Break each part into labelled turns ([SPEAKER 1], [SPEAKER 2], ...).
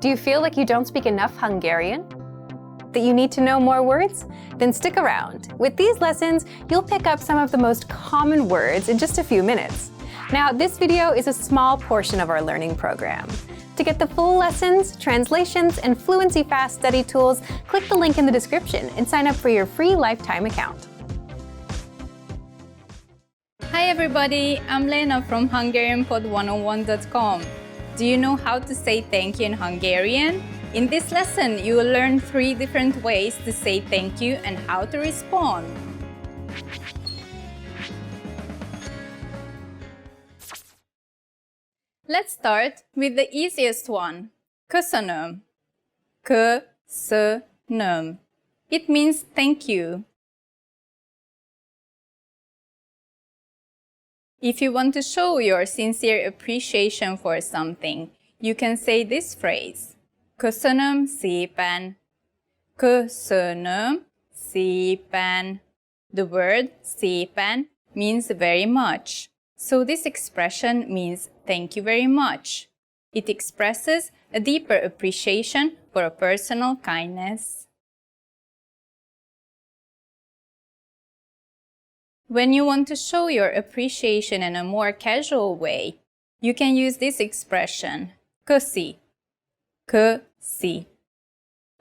[SPEAKER 1] Do you feel like you don't speak enough Hungarian? That you need to know more words? Then stick around. With these lessons, you'll pick up some of the most common words in just a few minutes. Now, this video is a small portion of our learning program. To get the full lessons, translations, and Fluency Fast study tools, click the link in the description and sign up for your free lifetime account.
[SPEAKER 2] Hi everybody, I'm Lena from HungarianPod101.com. Do you know how to say thank you in Hungarian? In this lesson, you will learn 3 different ways to say thank you and how to respond. Let's start with the easiest one. Köszönöm. Köszönöm. It means thank you. If you want to show your sincere appreciation for something, you can say this phrase. Köszönöm szépen. Köszönöm szépen. The word szépen means very much. So this expression means thank you very much. It expresses a deeper appreciation for a personal kindness. When you want to show your appreciation in a more casual way, you can use this expression, köszi. Köszi.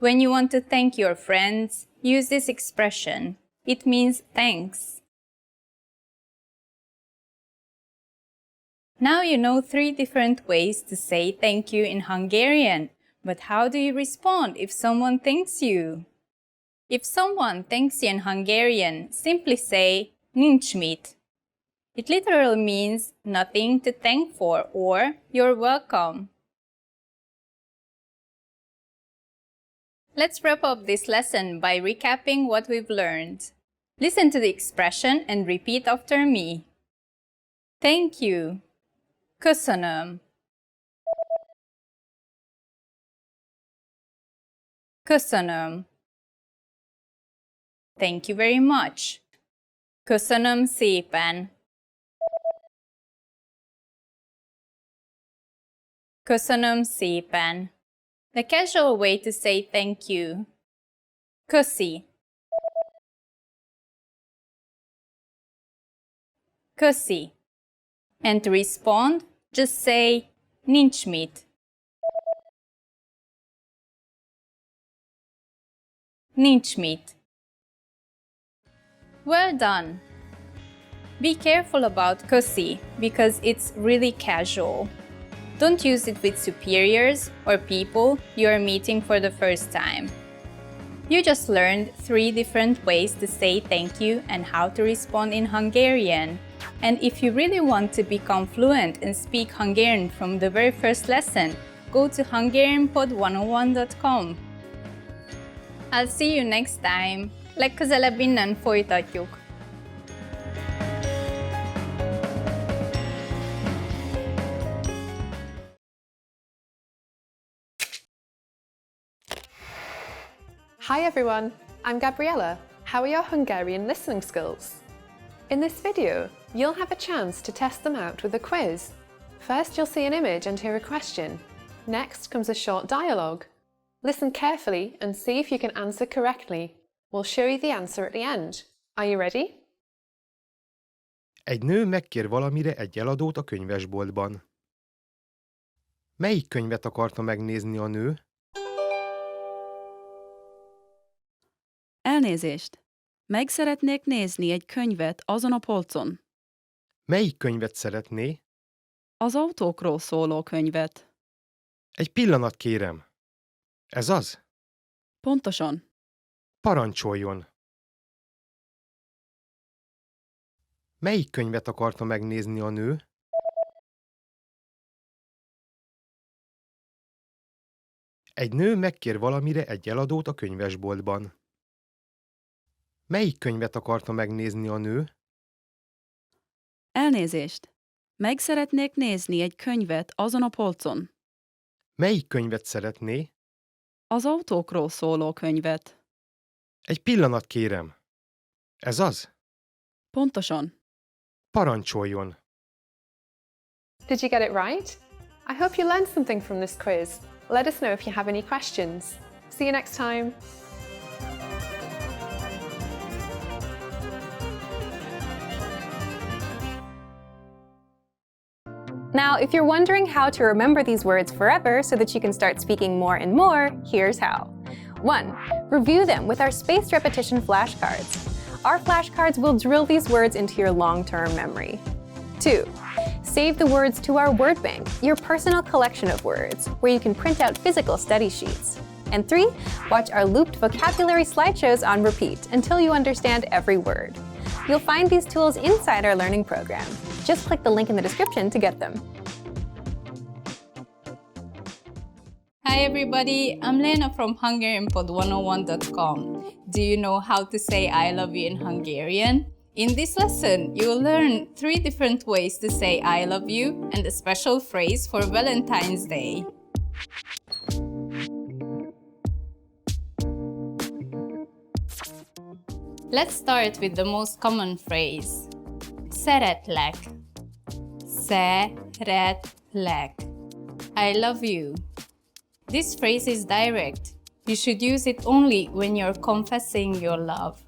[SPEAKER 2] When you want to thank your friends, use this expression. It means thanks. Now you know 3 different ways to say thank you in Hungarian, but how do you respond if someone thanks you? If someone thanks you in Hungarian, simply say, nincs mit. It literally means nothing to thank for or you're welcome. Let's wrap up this lesson by recapping what we've learned. Listen to the expression and repeat after me. Thank you. Köszönöm. Köszönöm. Thank you very much. Köszönöm szépen. Köszönöm szépen. The casual way to say thank you. Köszi. Köszi. And to respond, just say nincs mit. Nincs mit. Well done! Be careful about köszi because it's really casual. Don't use it with superiors or people you are meeting for the first time. You just learned 3 different ways to say thank you and how to respond in Hungarian. And if you really want to become fluent and speak Hungarian from the very first lesson, go to HungarianPod101.com. I'll see you next time! Legközelebb innen folytatjuk!
[SPEAKER 3] Hi everyone, I'm Gabriella. How are your Hungarian listening skills? In this video, you'll have a chance to test them out with a quiz. First, you'll see an image and hear a question. Next comes a short dialogue. Listen carefully and see if you can answer correctly. We'll show you the answer at the end. Are you ready?
[SPEAKER 4] Egy nő megkér valamire egy eladót a könyvesboltban. Melyik könyvet akarta megnézni a nő?
[SPEAKER 5] Elnézést! Meg szeretnék nézni egy könyvet azon a polcon.
[SPEAKER 4] Melyik könyvet szeretné?
[SPEAKER 5] Az autókról szóló könyvet.
[SPEAKER 4] Egy pillanat, kérem. Ez az?
[SPEAKER 5] Pontosan.
[SPEAKER 4] Parancsoljon! Melyik könyvet akarta megnézni a nő? Egy nő megkér valamire egy eladót a könyvesboltban. Melyik könyvet akarta megnézni a nő?
[SPEAKER 5] Elnézést! Meg szeretnék nézni egy könyvet azon a polcon.
[SPEAKER 4] Melyik könyvet szeretné?
[SPEAKER 5] Az autókról szóló könyvet.
[SPEAKER 4] Egy pillanat, kérem. Ez az?
[SPEAKER 5] Pontosan.
[SPEAKER 4] Parancsoljon!
[SPEAKER 3] Did you get it right? I hope you learned something from this quiz. Let us know if you have any questions. See you next time.
[SPEAKER 1] Now, if you're wondering how to remember these words forever so that you can start speaking more and more, here's how. 1. Review them with our spaced repetition flashcards. Our flashcards will drill these words into your long-term memory. 2. Save the words to our word bank, your personal collection of words, where you can print out physical study sheets. And 3. Watch our looped vocabulary slideshows on repeat until you understand every word. You'll find these tools inside our learning program. Just click the link in the description to get them.
[SPEAKER 2] Hi everybody, I'm Lena from HungarianPod101.com. Do you know how to say I love you in Hungarian? In this lesson, you will learn 3 different ways to say I love you and a special phrase for Valentine's Day. Let's start with the most common phrase. Szeretlek. Szeretlek. I love you. This phrase is direct. You should use it only when you're confessing your love.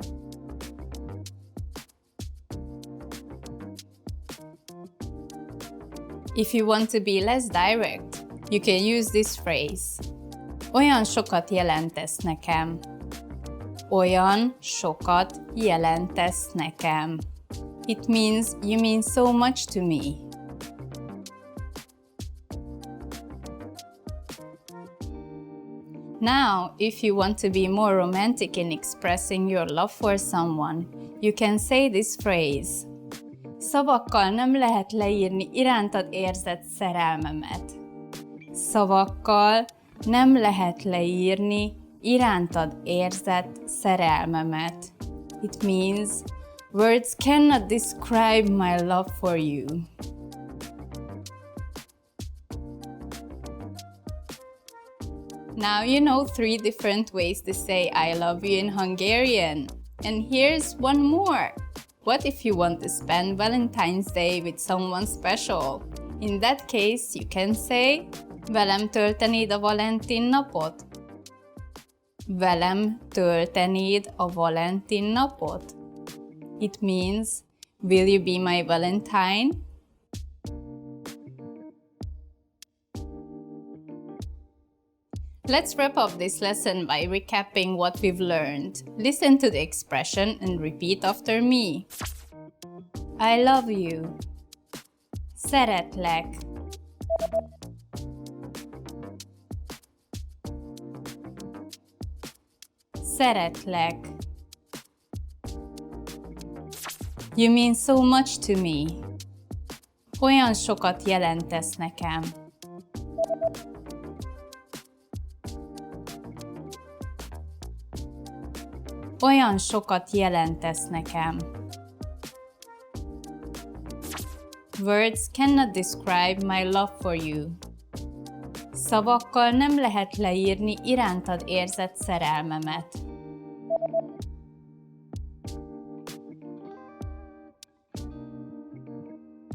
[SPEAKER 2] If you want to be less direct, you can use this phrase. Olyan sokat jelentesz nekem. Olyan sokat jelentesz nekem. It means you mean so much to me. Now, if you want to be more romantic in expressing your love for someone, you can say this phrase. Szavakkal nem lehet leírni irántad érzett szerelmemet. Szavakkal nem lehet leírni irántad érzett szerelmemet. It means words cannot describe my love for you. Now you know 3 different ways to say I love you in Hungarian. And here's one more. What if you want to spend Valentine's Day with someone special? In that case, you can say, velem töltenéd a Valentin napot? Velem töltenéd a Valentin napot? It means, will you be my Valentine? Let's wrap up this lesson by recapping what we've learned. Listen to the expression and repeat after me. I love you. Szeretlek. Szeretlek. You mean so much to me. Olyan sokat jelentesz nekem. Olyan sokat jelentesz nekem. Words cannot describe my love for you. Szavakkal nem lehet leírni irántad érzett szerelmemet.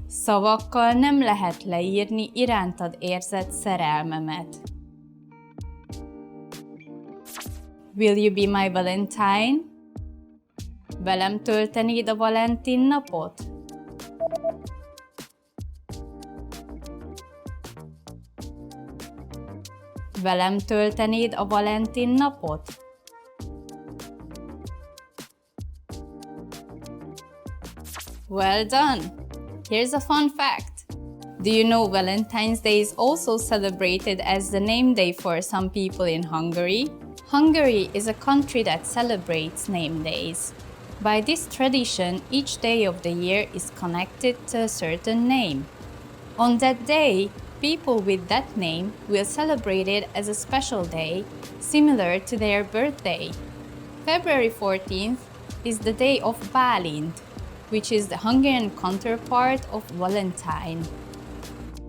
[SPEAKER 2] Szavakkal nem lehet leírni irántad érzett szerelmemet. Will you be my Valentine? Velem töltenéd a Valentin napot? Velem töltenéd a Valentin napot? Well done! Here's a fun fact. Do you know Valentine's Day is also celebrated as the name day for some people in Hungary? Hungary is a country that celebrates name days. By this tradition, each day of the year is connected to a certain name. On that day, people with that name will celebrate it as a special day, similar to their birthday. February 14th is the day of Bálint, which is the Hungarian counterpart of Valentine.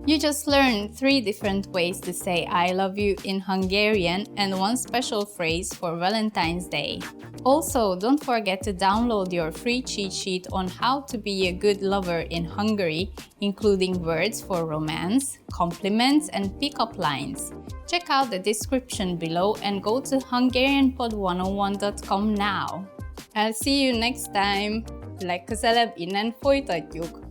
[SPEAKER 2] You just learned 3 different ways to say I love you in Hungarian and 1 special phrase for Valentine's Day. Also, don't forget to download your free cheat sheet on how to be a good lover in Hungary, including words for romance, compliments, and pickup lines. Check out the description below and go to hungarianpod101.com now. I'll see you next time! Legközelebb innen folytatjuk!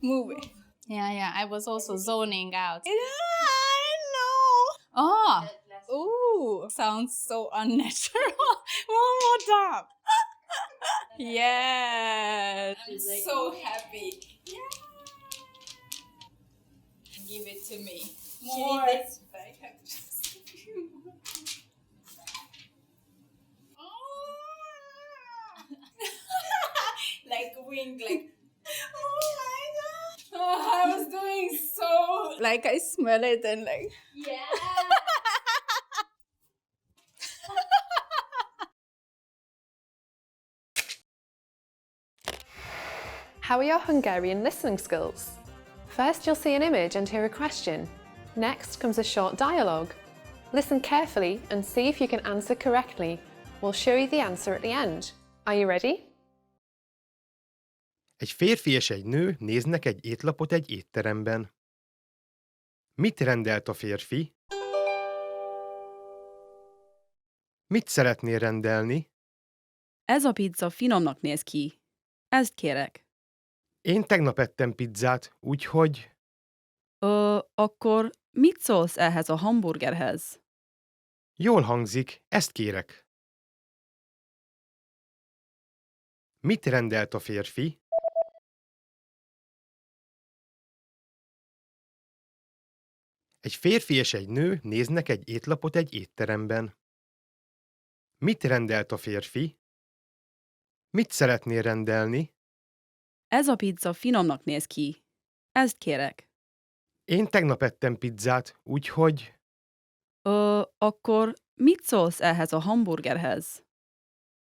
[SPEAKER 2] Move it. Yeah, I was also zoning out. Yeah, I know. Oh, ooh, sounds so unnatural. One more time. Yes, I'm so happy. Yeah. Give it to me. More. Like wink, like. Oh my god! Oh, I was doing so. Like I smell it and like. Yeah.
[SPEAKER 3] How are your Hungarian listening skills? First, you'll see an image and hear a question. Next comes a short dialogue. Listen carefully and see if you can answer correctly. We'll show you the answer at the end. Are you ready?
[SPEAKER 4] Egy férfi és egy nő néznek egy étlapot egy étteremben. Mit rendelt a férfi? Mit szeretnél rendelni?
[SPEAKER 5] Ez a pizza finomnak néz ki. Ezt kérek.
[SPEAKER 4] Én tegnap ettem pizzát, úgyhogy...
[SPEAKER 5] Akkor mit szólsz ehhez a hamburgerhez?
[SPEAKER 4] Jól hangzik, ezt kérek. Mit rendelt a férfi? Egy férfi és egy nő néznek egy étlapot egy étteremben. Mit rendelt a férfi? Mit szeretnél rendelni?
[SPEAKER 5] Ez a pizza finomnak néz ki. Ezt kérek.
[SPEAKER 4] Én tegnap ettem pizzát, úgyhogy...
[SPEAKER 5] Akkor mit szólsz ehhez a hamburgerhez?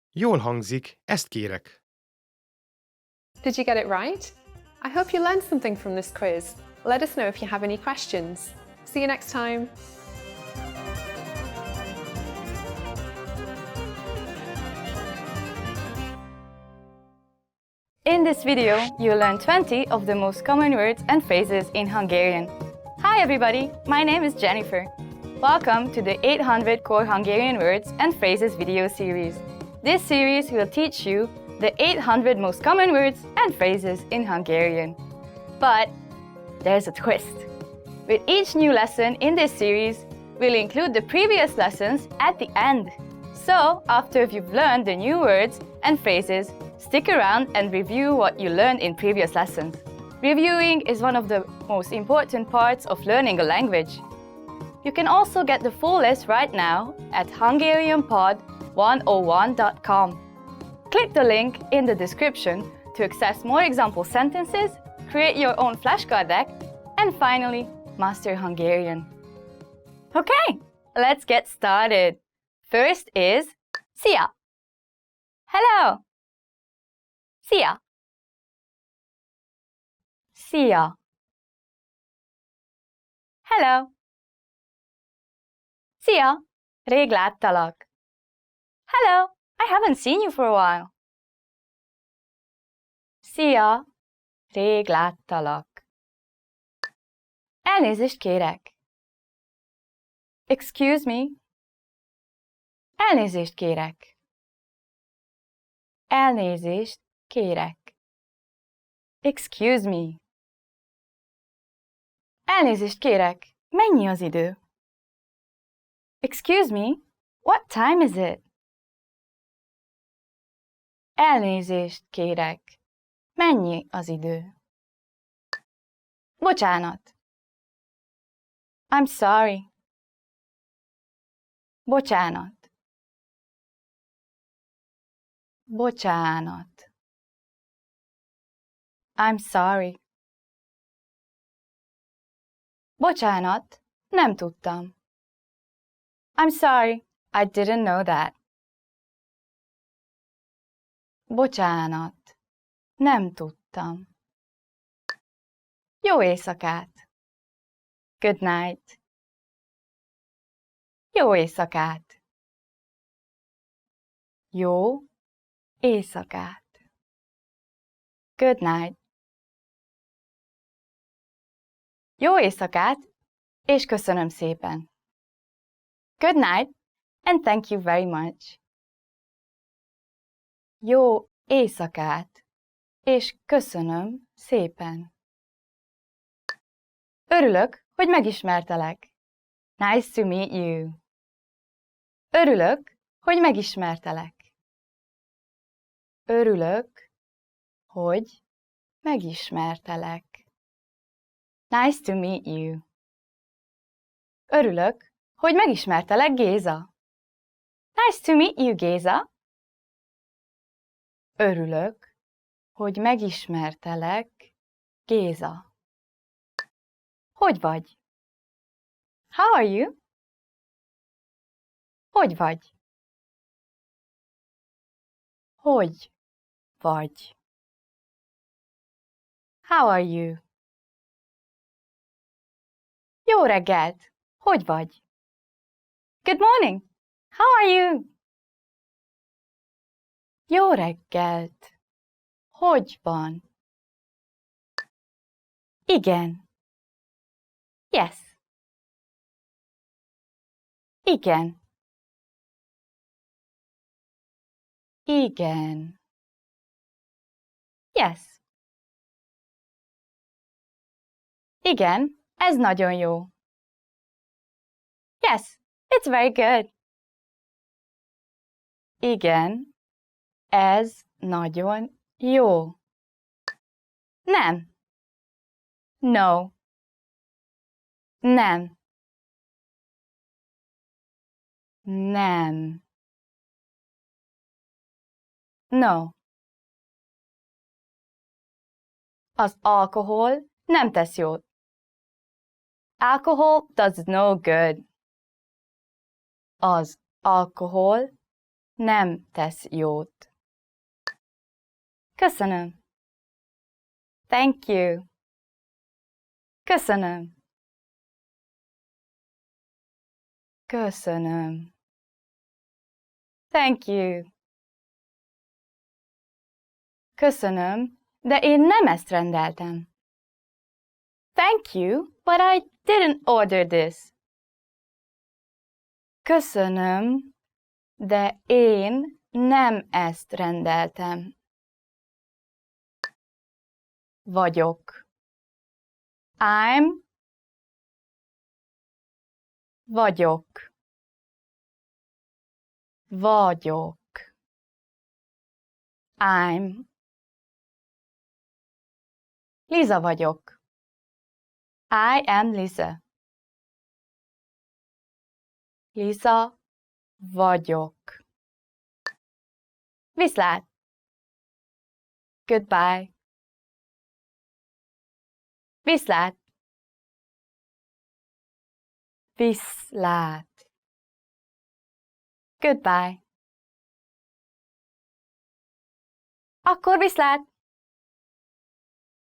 [SPEAKER 4] Jól hangzik, ezt kérek.
[SPEAKER 3] Did you get it right? I hope you learned something from this quiz. Let us know if you have any questions. See you next time!
[SPEAKER 6] In this video, you'll learn 20 of the most common words and phrases in Hungarian. Hi everybody, my name is Jennifer. Welcome to the 800 Core Hungarian Words and Phrases video series. This series will teach you the 800 most common words and phrases in Hungarian. But there's a twist. With each new lesson in this series, we'll include the previous lessons at the end. So, after you've learned the new words and phrases, stick around and review what you learned in previous lessons. Reviewing is one of the most important parts of learning a language. You can also get the full list right now at hungarianpod101.com. Click the link in the description to access more example sentences, create your own flashcard deck, and finally, master Hungarian. Okay, let's get started. First is Szia! Hello! Szia! Szia! Hello! Szia! Rég láttalak. Hello! I haven't seen you for a while. Szia! Rég láttalak. Elnézést kérek. Excuse me. Elnézést kérek. Elnézést kérek. Excuse me. Elnézést kérek. Mennyi az idő? Excuse me. What time is it? Elnézést kérek. Mennyi az idő? Bocsánat. I'm sorry. Bocsánat. Bocsánat. I'm sorry. Bocsánat, nem tudtam. I'm sorry, I didn't know that. Bocsánat, nem tudtam. Jó éjszakát! Good night. Jó éjszakát! Jó éjszakát! Good night. Jó éjszakát, és köszönöm szépen. Good night, and thank you very much. Jó éjszakát, és köszönöm szépen. Örülök, hogy megismertelek. Nice to meet you. Örülök, hogy megismertelek. Örülök, hogy megismertelek. Nice to meet you. Örülök, hogy megismertelek, Géza. Nice to meet you, Géza. Örülök, hogy megismertelek, Géza. Hogy vagy? How are you? Hogy vagy? Hogy vagy? How are you? Jó reggelt! Hogy vagy? Good morning! How are you? Jó reggelt! Hogy van? Igen. Yes. Igen. Igen. Yes. Igen, ez nagyon jó. Yes, it's very good. Igen, ez nagyon jó. Nem. No. Nem. Nem. No. Az alkohol nem tesz jót. Alcohol does no good. Az alkohol nem tesz jót. Köszönöm. Thank you. Köszönöm. Köszönöm. Thank you. Köszönöm, de én nem ezt rendeltem. Thank you, but I didn't order this. Köszönöm, de én nem ezt rendeltem. Vagyok. I'm. Vagyok. Vagyok. I'm. Liza vagyok. I am Lisa. Lisa vagyok. Viszlát. Goodbye. Viszlát. Viszlát. Goodbye. Akkor viszlát.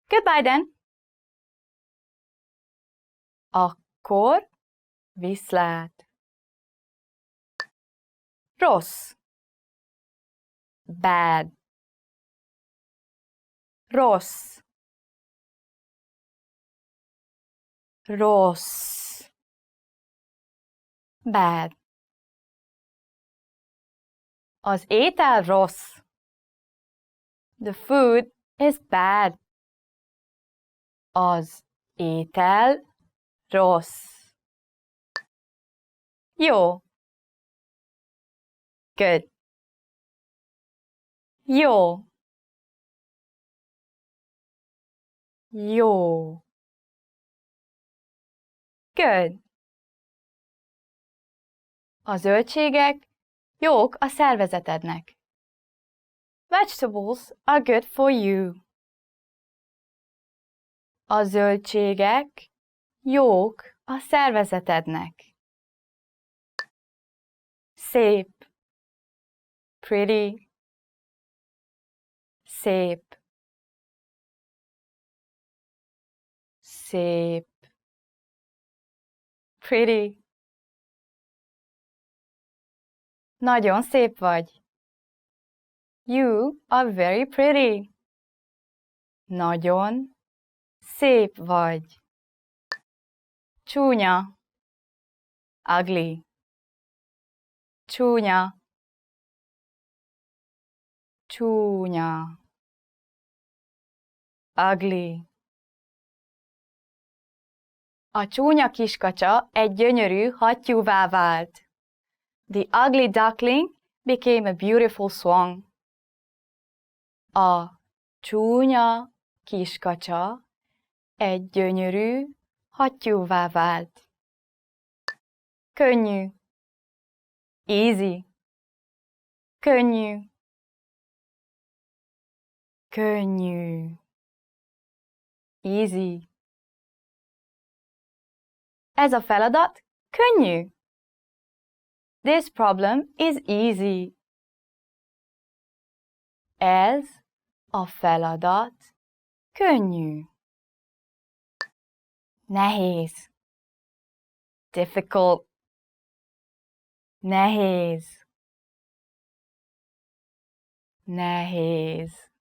[SPEAKER 6] Goodbye then. Akkor viszlát. Rossz. Bad. Rossz. Rossz. Bad. Az étel rossz. The food is bad. Az étel rossz. Jó. Good. Jó. Jó. Good. A zöldségek jók a szervezetednek. Vegetables are good for you. A zöldségek jók a szervezetednek. Szép. Pretty. Szép. Szép. Pretty. Nagyon szép vagy. You are very pretty. Nagyon szép vagy. Csúnya. Ugly. Csúnya. Csúnya. Ugly. A csúnya kiskacsa egy gyönyörű hattyúvá vált. The ugly duckling became a beautiful swan. A csúnya kiskacsa egy gyönyörű hattyúvá vált. Könnyű. Easy. Könnyű. Könnyű. Easy. Ez a feladat könnyű. This problem is easy. Ez a feladat könnyű. Nehéz. Difficult. Nehéz. Nehéz.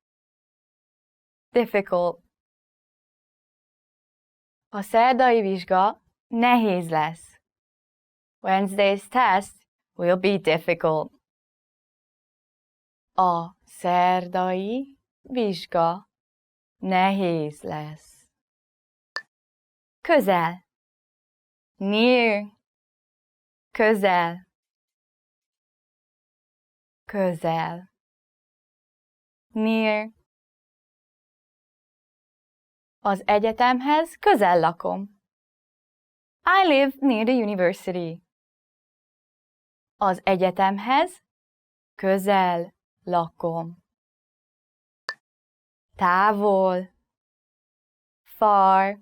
[SPEAKER 6] Difficult. A szerdai vizsga nehéz lesz. Wednesday's test will be difficult. A szerdai vizsga nehéz lesz. Közel. Near. Közel. Közel. Near. Az egyetemhez közel lakom. I live near the university. Az egyetemhez közel lakom. Távol. Far.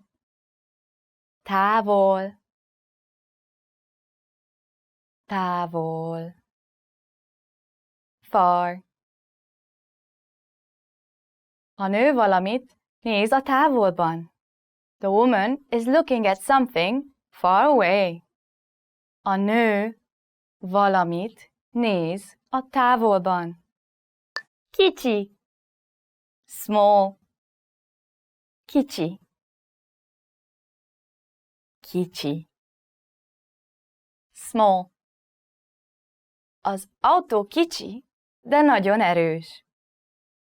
[SPEAKER 6] Távol. Távol. Far. A nő valamit néz a távolban. The woman is looking at something far away. A nő valamit néz a távolban. Kicsi. Small. Kicsi. Kicsi. Small. Az autó kicsi, de nagyon erős.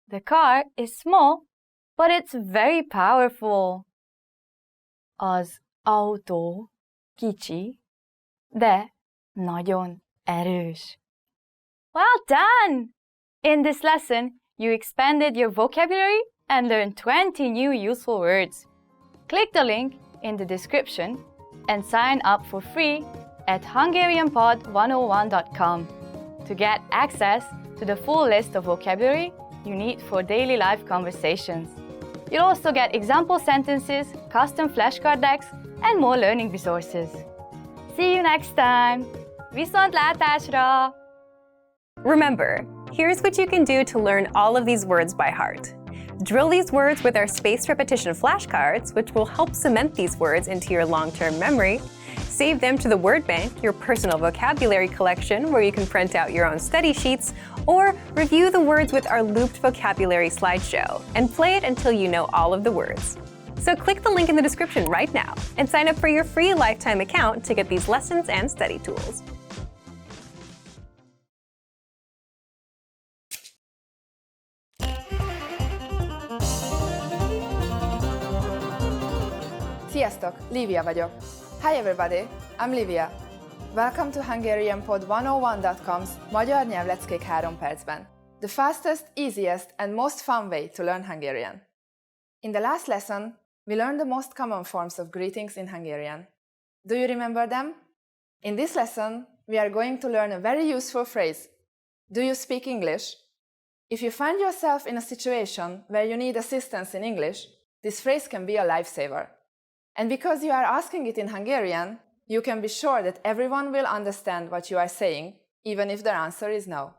[SPEAKER 6] The car is small, but it's very powerful. Az autó kicsi, de nagyon erős. Well done! In this lesson, you expanded your vocabulary and learned 20 new useful words. Click the link in the description and sign up for free at hungarianpod101.com to get access to the full list of vocabulary you need for daily life conversations. You'll also get example sentences, custom flashcard decks, and more learning resources. See you next time! Viszontlátásra!
[SPEAKER 1] Remember, here's what you can do to learn all of these words by heart. Drill these words with our spaced repetition flashcards, which will help cement these words into your long-term memory. Save them to the word bank, your personal vocabulary collection, where you can print out your own study sheets, or review the words with our looped vocabulary slideshow and play it until you know all of the words. So click the link in the description right now and sign up for your free lifetime account to get these lessons and study tools.
[SPEAKER 7] Sziasztok, Lívia vagyok. Hi everybody, I'm Lívia. Welcome to HungarianPod101.com's Magyar nyelvleckék 3 percben. The fastest, easiest and most fun way to learn Hungarian. In the last lesson, we learned the most common forms of greetings in Hungarian. Do you remember them? In this lesson, we are going to learn a very useful phrase. Do you speak English? If you find yourself in a situation where you need assistance in English, this phrase can be a lifesaver. And because you are asking it in Hungarian, you can be sure that everyone will understand what you are saying even if their answer is no.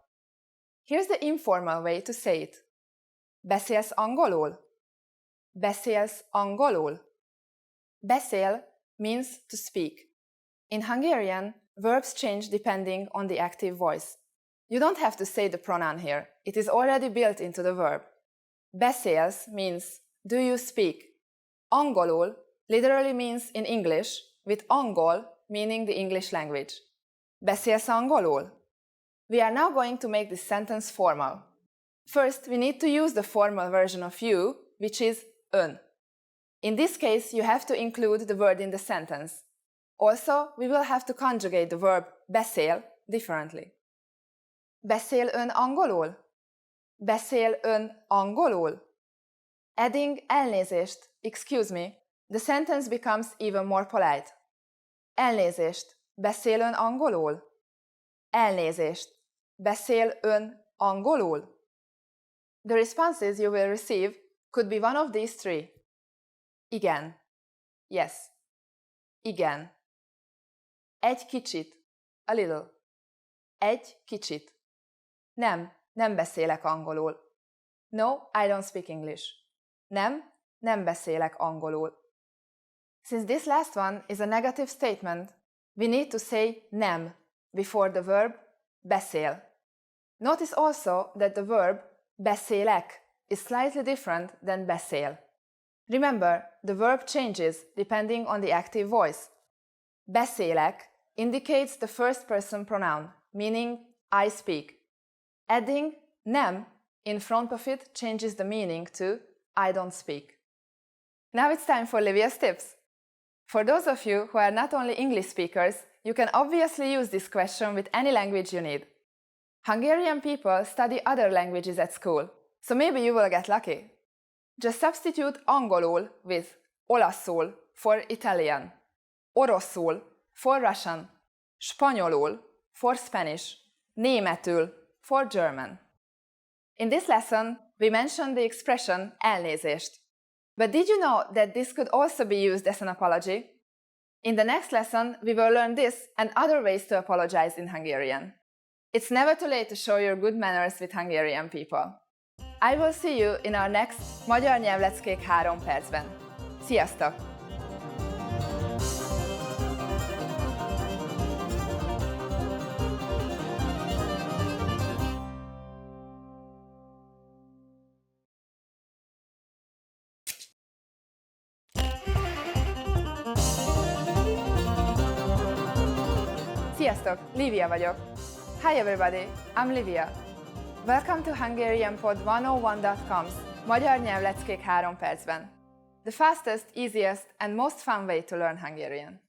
[SPEAKER 7] Here's the informal way to say it. Beszélsz angolul? Beszélsz angolul? Beszél means to speak. In Hungarian, verbs change depending on the active voice. You don't have to say the pronoun here. It is already built into the verb. Beszélsz means do you speak. Angolul literally means in English, with angol meaning the English language. Beszélsz angolul? We are now going to make this sentence formal. First, we need to use the formal version of you, which is ön. In this case, you have to include the word in the sentence. Also, we will have to conjugate the verb beszél differently. Beszél ön angolul? Beszél ön angolul? Adding elnézést, excuse me, the sentence becomes even more polite. Elnézést, beszél ön angolul? Elnézést, beszél ön angolul? The responses you will receive could be one of these three. Igen. Yes. Igen. Egy kicsit. A little. Egy kicsit. Nem beszélek angolul. No, I don't speak English. Nem beszélek angolul. Since this last one is a negative statement, we need to say nem before the verb beszél. Notice also that the verb beszélek is slightly different than beszél. Remember, the verb changes depending on the active voice. Beszélek indicates the first person pronoun, meaning I speak. Adding nem in front of it changes the meaning to I don't speak. Now it's time for Livia's tips. For those of you who are not only English speakers, you can obviously use this question with any language you need. Hungarian people study other languages at school, so maybe you will get lucky. Just substitute angolul with olaszul for Italian, oroszul for Russian, spanyolul for Spanish, németül for German. In this lesson, we mentioned the expression elnézést. But did you know that this could also be used as an apology? In the next lesson, we will learn this and other ways to apologize in Hungarian. It's never too late to show your good manners with Hungarian people. I will see you in our next Magyar Nyelvleckék 3 percben. Sziasztok! Sziasztok! Livia vagyok. Hi everybody, I'm Livia. Welcome to HungarianPod101.com's Magyar Nyelvleckék 3 percben. The fastest, easiest and most fun way to learn Hungarian.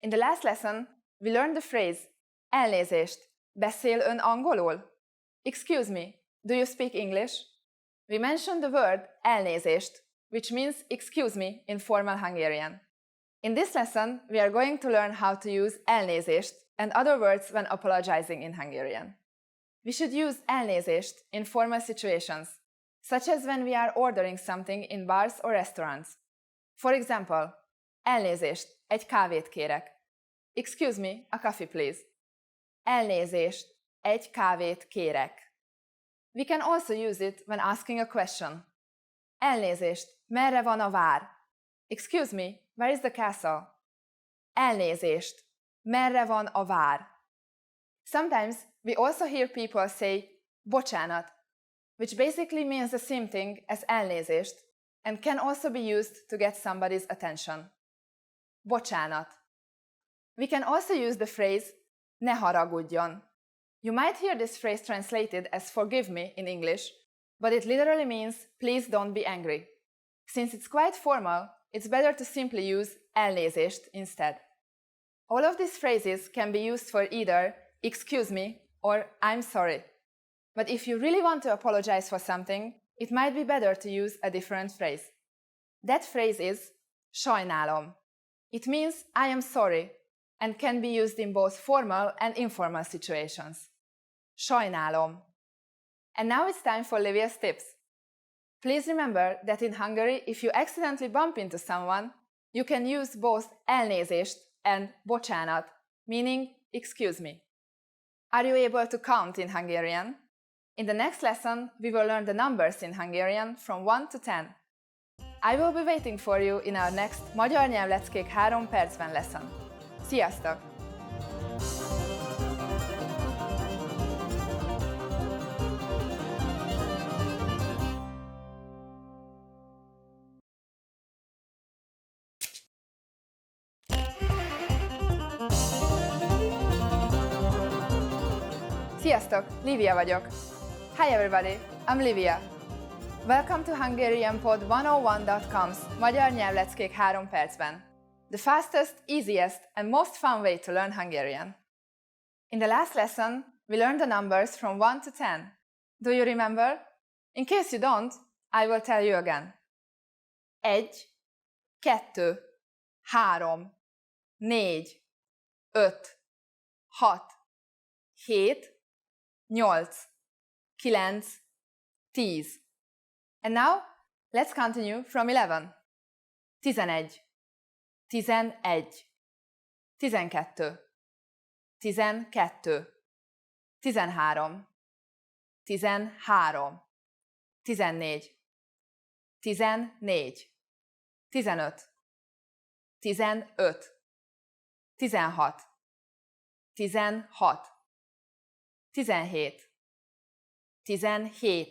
[SPEAKER 7] In the last lesson, we learned the phrase elnézést, beszél ön angolul? Excuse me, do you speak English? We mentioned the word elnézést, which means excuse me in formal Hungarian. In this lesson, we are going to learn how to use elnézést and other words when apologizing in Hungarian. We should use elnézést in formal situations, such as when we are ordering something in bars or restaurants. For example, elnézést, egy kávét kérek. Excuse me, a coffee please. Elnézést, egy kávét kérek. We can also use it when asking a question. Elnézést, merre van a vár? Excuse me, where is the castle? Elnézést, merre van a vár? Sometimes we also hear people say bocsánat, which basically means the same thing as elnézést and can also be used to get somebody's attention. Bocsánat. We can also use the phrase ne haragudjon. You might hear this phrase translated as forgive me in English, but it literally means please don't be angry. Since it's quite formal, it's better to simply use elnézést instead. All of these phrases can be used for either excuse me or I'm sorry. But if you really want to apologize for something, it might be better to use a different phrase. That phrase is sajnálom. It means I am sorry and can be used in both formal and informal situations. Sajnálom. And now it's time for Livia's tips. Please remember that in Hungary, if you accidentally bump into someone, you can use both elnézést and bocsánat, meaning excuse me. Are you able to count in Hungarian? In the next lesson, we will learn the numbers in Hungarian from 1 to 10. I will be waiting for you in our next Magyar Nyelvleckék 3 percben lesson. Sziasztok! Sziasztok! Lívia vagyok. Hi everybody, I'm Lívia. Welcome to HungarianPod101.com's Magyar Nyelvleckék 3 percben. The fastest, easiest and most fun way to learn Hungarian. In the last lesson, we learned the numbers from 1 to 10. Do you remember? In case you don't, I will tell you again. 1, 2, 3, 4, 5, 6, 7, 8, 9, 10. And now, let's continue from 11. 11, 11, 12, 12, 13, 13, 14, 15, 16, 17,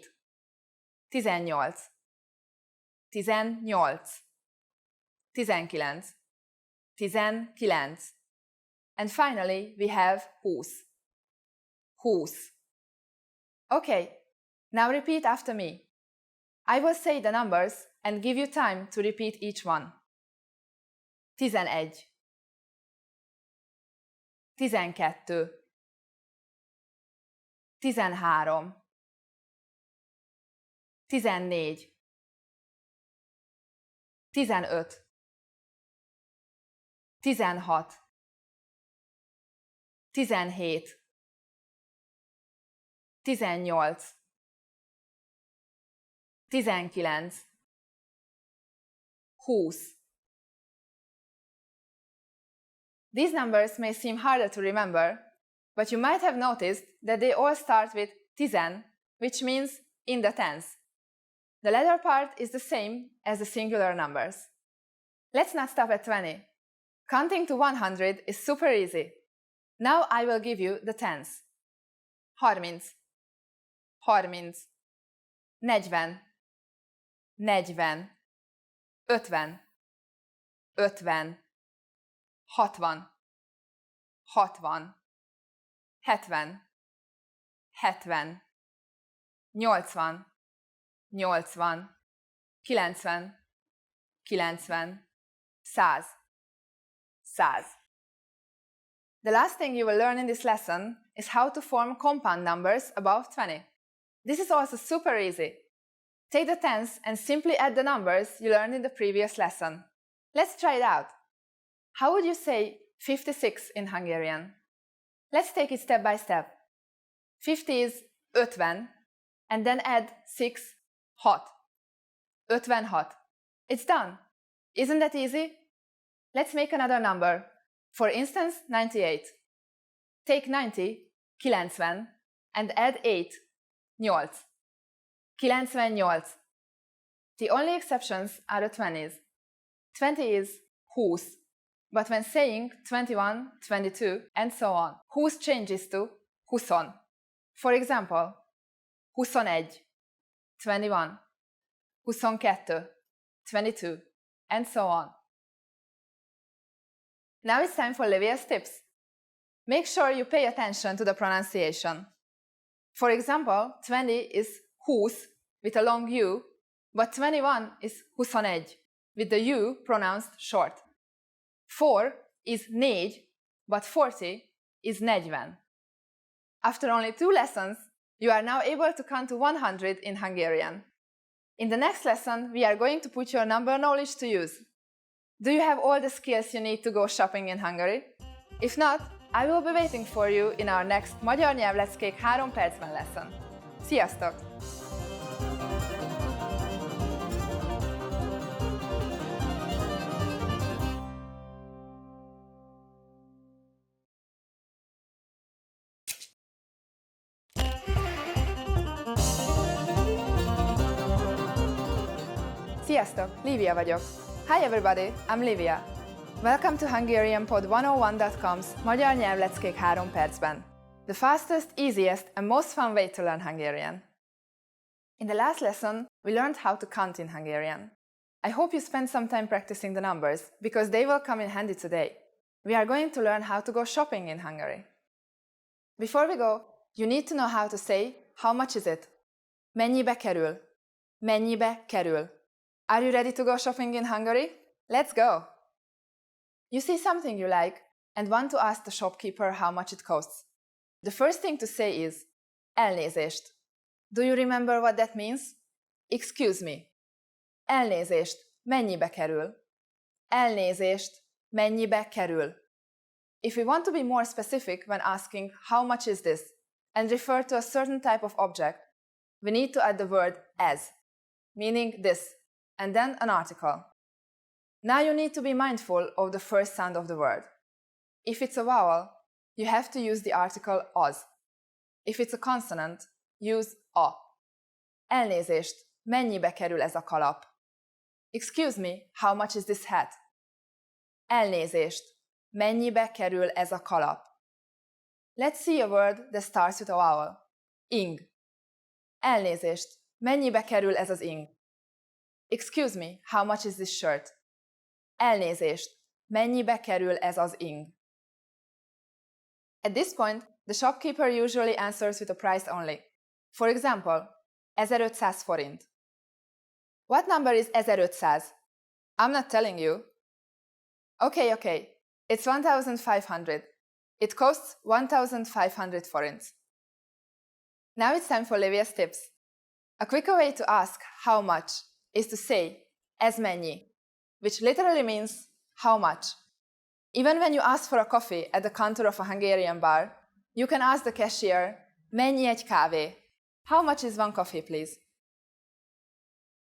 [SPEAKER 7] 18, 19, 19, and finally we have 20. 20. Okay, now repeat after me. I will say the numbers and give you time to repeat each one. 11, 12, 13, 14, 15, 16, 17, 18, 19, 20. These numbers may seem harder to remember, but you might have noticed that they all start with tizen, which means in the tens. The latter part is the same as the singular numbers. Let's not stop at 20. Counting to 100 is super easy. Now I will give you the tens. 30, 30, 40, 40, 50, 50, 60, 60, 70, 70, 80, 80, 90, 90, 100, 100. The last thing you will learn in this lesson is how to form compound numbers above 20. This is also super easy. Take the tens and simply add the numbers you learned in the previous lesson. Let's try it out. How would you say 56 in Hungarian? Let's take it step by step. 50 is 50, and then add 6 hot. 50 hot. It's done. Isn't that easy? Let's make another number. For instance, 98. Take 90, 90, and add 8, 8. 98. The only exceptions are the 20s. 20 is 20, but when saying 21, 22, and so on, 20 changes to 20. For example, 21, 21, 22, 22, and so on. Now it's time for Livia's tips. Make sure you pay attention to the pronunciation. For example, 20 is 20 with a long U, but 21 is 21 with the U pronounced short. 4 is 4, but 40 is 40. After only 2 lessons, you are now able to count to 100 in Hungarian. In the next lesson, we are going to put your number knowledge to use. Do you have all the skills you need to go shopping in Hungary? If not, I will be waiting for you in our next Magyar Nyelvleckék 3 percben lesson. Sziasztok! Sziasztok, Lívia vagyok. Hi everybody, I'm Lívia. Welcome to HungarianPod101.com's Magyar nyelvleckék 3 percben. The fastest, easiest and most fun way to learn Hungarian. In the last lesson, we learned how to count in Hungarian. I hope you spent some time practicing the numbers, because they will come in handy today. We are going to learn how to go shopping in Hungary. Before we go, you need to know how to say, how much is it? Mennyibe kerül? Mennyibe kerül? Are you ready to go shopping in Hungary? Let's go! You see something you like and want to ask the shopkeeper how much it costs. The first thing to say is, elnézést. Do you remember what that means? Excuse me. Elnézést, mennyibe kerül? Elnézést, mennyibe kerül? If we want to be more specific when asking how much is this and refer to a certain type of object, we need to add the word as, meaning this, and then an article. Now you need to be mindful of the first sound of the word. If it's a vowel, you have to use the article az. If it's a consonant, use a. Elnézést, mennyibe kerül ez a kalap? Excuse me, how much is this hat? Elnézést, mennyibe kerül ez a kalap? Let's see a word that starts with a vowel. Ing. Elnézést, mennyibe kerül ez az ing? Excuse me, how much is this shirt? Elnézést, mennyibe kerül ez az ing? At this point, the shopkeeper usually answers with a price only. For example, 1500 forint. What number is 1500? I'm not telling you. Okay. It's 1500. It costs 1500 forints. Now it's time for Livia's tips. A quicker way to ask how much is to say ez mennyi, which literally means how much. Even when you ask for a coffee at the counter of a Hungarian bar, you can ask the cashier, mennyi egy kávé? How much is one coffee, please?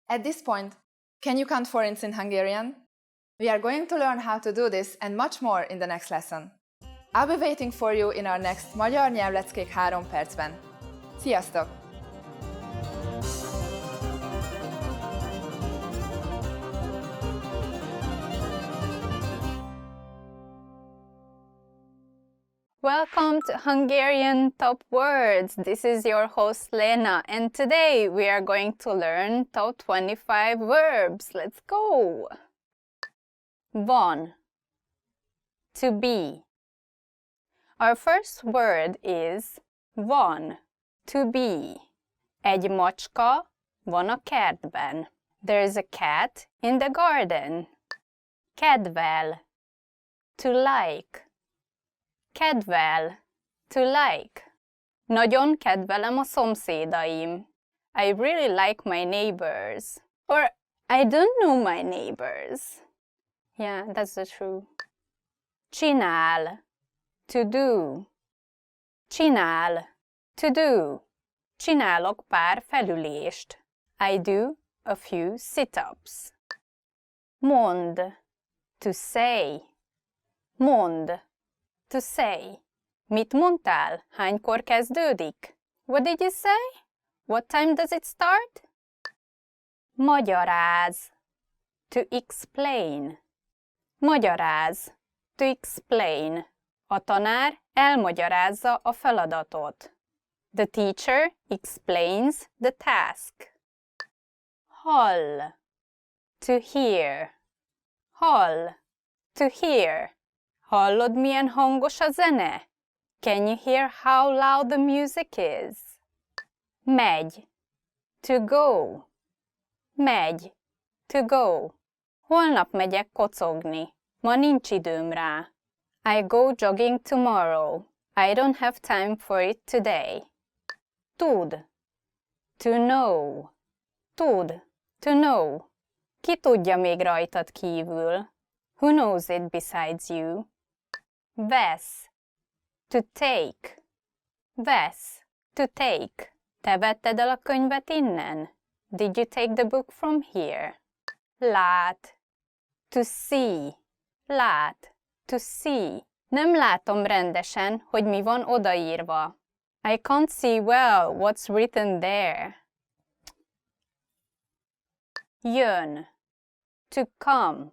[SPEAKER 7] At this point, can you count forints in Hungarian? We are going to learn how to do this and much more in the next lesson. I'll be waiting for you in our next Magyar nyelvleckék 3 percben. Sziasztok!
[SPEAKER 2] Welcome to Hungarian Top Words. This is your host Lena, and today we are going to learn top 25 verbs. Let's go! 1. To be. Our first word is van. To be. Egy macska van a kertben. There's a cat in the garden. Kedvel. To like. Kedvel. To like. Nagyon kedvelem a szomszédaim. I really like my neighbors. Or I don't know my neighbors. Yeah, that's the truth. Csinál. To do. Csinál. To do. Csinálok pár felülést. I do a few sit-ups. Mond. To say. Mond. To say. Mit mondtál? Hánykor kezdődik? What did you say? What time does it start? Magyaráz. To explain. Magyaráz. To explain. A tanár elmagyarázza a feladatot. The teacher explains the task. Hall. To hear. Hall. To hear. Hallod, milyen hangos a zene? Can you hear how loud the music is? Megy. To go. Megy. To go. Holnap megyek kocogni. Ma nincs időm rá. I go jogging tomorrow. I don't have time for it today. Tud. To know. Tud. To know. Ki tudja még rajtad kívül? Who knows it besides you? Vesz. To take. Vesz. To take. Te vetted el a könyvet innen? Did you take the book from here? Lát. To see. Lát. To see. Nem látom rendesen, hogy mi van odaírva. I can't see well what's written there. Jön. To come.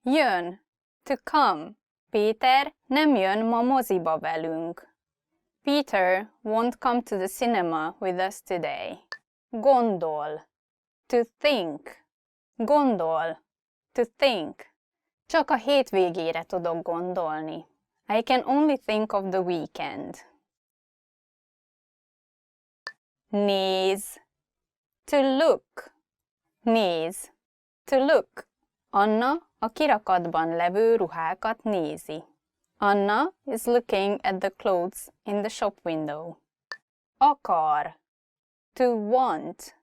[SPEAKER 2] Jön. To come. Péter nem jön ma moziba velünk. Peter won't come to the cinema with us today. Gondol. To think. Gondol. To think. Csak a hétvégére tudok gondolni. I can only think of the weekend. Néz. To look. Néz. To look. Anna a kirakatban levő ruhákat nézi. Anna is looking at the clothes in the shop window. Akar. To want.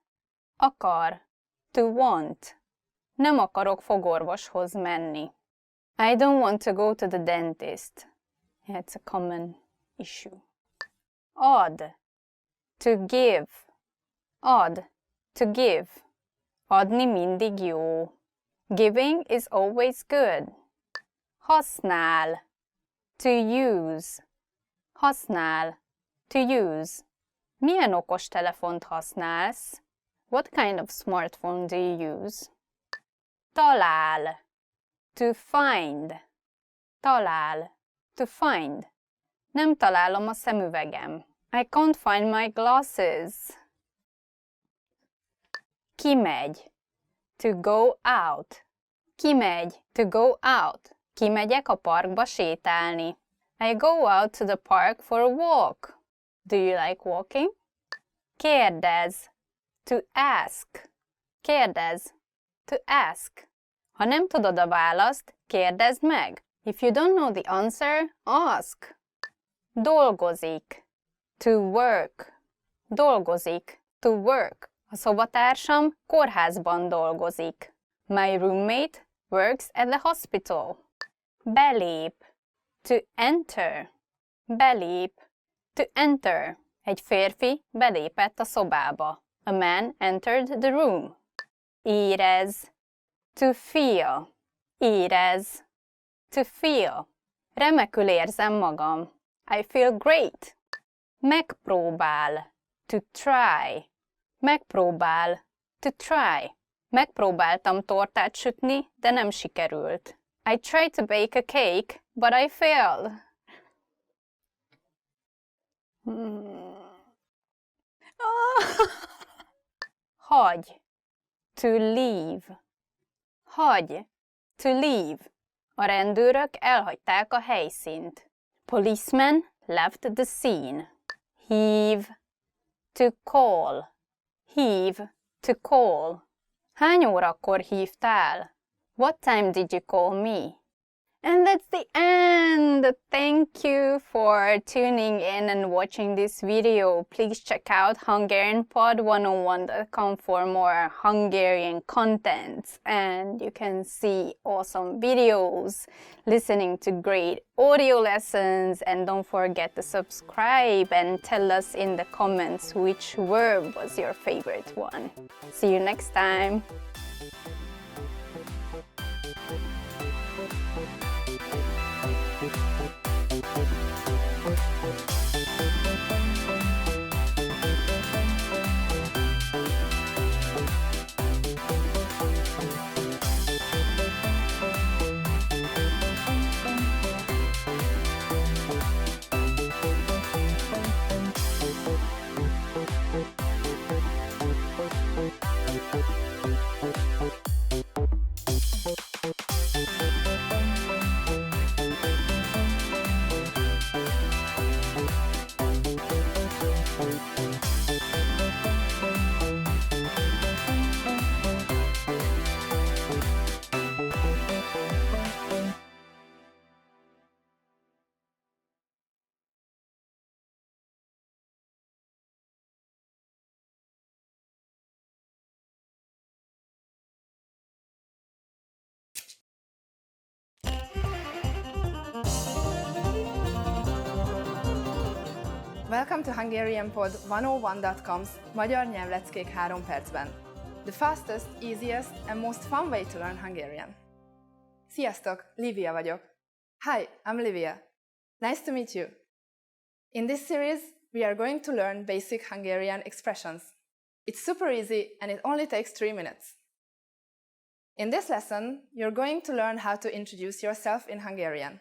[SPEAKER 2] Akar. To want. Nem akarok fogorvoshoz menni. I don't want to go to the dentist. It's a common issue. Ad. To give. Ad. To give. Adni mindig jó. Giving is always good. Használ. To use. Használ. To use. Milyen okostelefont használsz? What kind of smartphone do you use? Talál. To find. Talál. To find. Nem találom a szemüvegem. I can't find my glasses. Kimegy. To go out. Kimegy. To go out. Kimegyek a parkba sétálni. I go out to the park for a walk. Do you like walking? Kérdez. To ask. Kérdez. To ask. Ha nem tudod a választ, kérdezd meg. If you don't know the answer, ask. Dolgozik. To work. Dolgozik. To work. A szobatársam kórházban dolgozik. My roommate works at the hospital. Belép. To enter. Belép. To enter. Egy férfi belépett a szobába. A man entered the room. Érez. To feel. Érez. To feel. Remekül érzem magam. I feel great. Megpróbál. To try. Megpróbál. To try. Megpróbáltam tortát sütni, de nem sikerült. I tried to bake a cake, but I failed. Hagy. To leave. Hagy. To leave. A rendőrök elhagyták a helyszínt. Policemen left the scene. Heave. To call. Heave. To call. Hány órakor hívtál? What time did you call me? And that's the end! Thank you for tuning in and watching this video. Please check out HungarianPod101.com for more Hungarian content. And you can see awesome videos, listening to great audio lessons, and don't forget to subscribe and tell us in the comments which verb was your favorite one. See you next time!
[SPEAKER 7] Welcome to HungarianPod101.com's Magyar nyelvleckék 3 percben. The fastest, easiest and most fun way to learn Hungarian. Sziasztok, Livia vagyok. Hi, I'm Livia. Nice to meet you. In this series, we are going to learn basic Hungarian expressions. It's super easy and it only takes 3 minutes. In this lesson, you're going to learn how to introduce yourself in Hungarian.